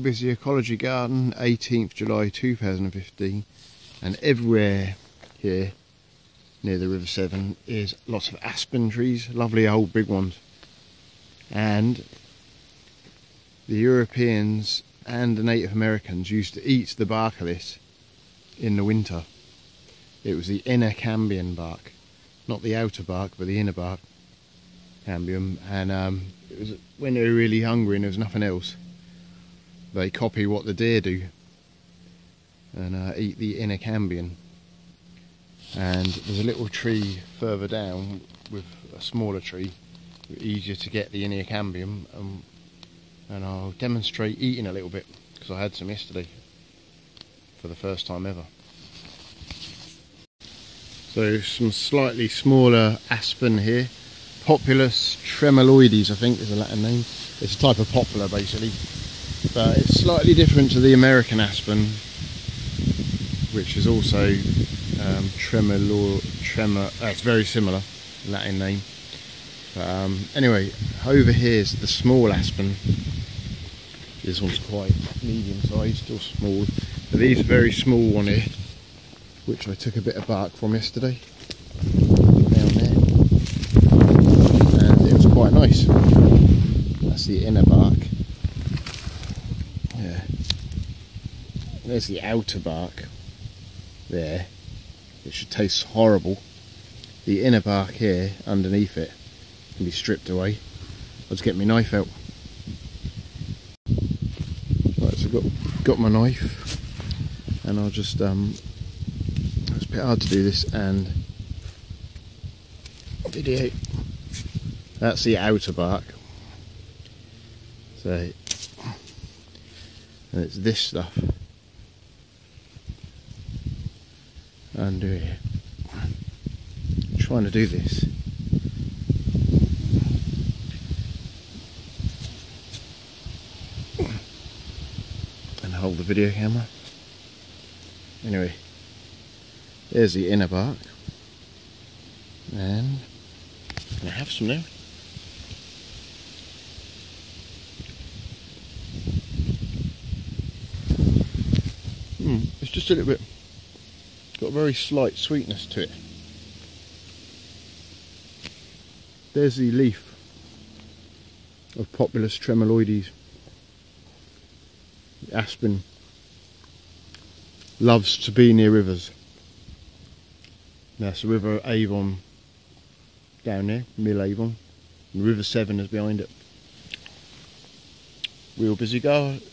busy ecology garden, 18th July 2015, and everywhere here near the River Severn is lots of aspen trees, lovely old big ones. And the Europeans and the Native Americans used to eat the bark of this in the winter. It was the inner cambium bark, not the outer bark, but the inner bark cambium. And it was when they were really hungry and there was nothing else, they copy what the deer do and eat the inner cambium. And there's a little tree further down with a smaller tree, easier to get the inner cambium, and I'll demonstrate eating a little bit because I had some yesterday for the first time ever. So some slightly smaller aspen here, Populus tremuloides I think is the Latin name. It's a type of poplar basically, but it's slightly different to the American aspen, which is also it's very similar, Latin name. But anyway, over here is the small aspen. This one's quite medium sized, still small. But these are very small one here, which I took a bit of bark from yesterday, down there, and it was quite nice. That's the inner bark. Yeah. There's the outer bark there. It should taste horrible. The inner bark here, underneath it, can be stripped away. I'll just get my knife out. Right, so I've got my knife, and I'll just, it's a bit hard to do this and video. That's the outer bark. So, and it's this stuff under here. I'm trying to do this. And hold the video camera. Anyway, there's the inner bark. And I have some now. It's just a little bit, got a very slight sweetness to it. There's the leaf of Populus tremuloides. The aspen loves to be near rivers. That's the River Avon down there, Mill Avon, and the River Severn is behind it. Real busy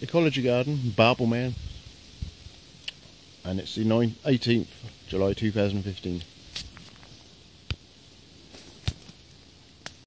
ecology garden, Barble Man, and it's the 18th July 2015.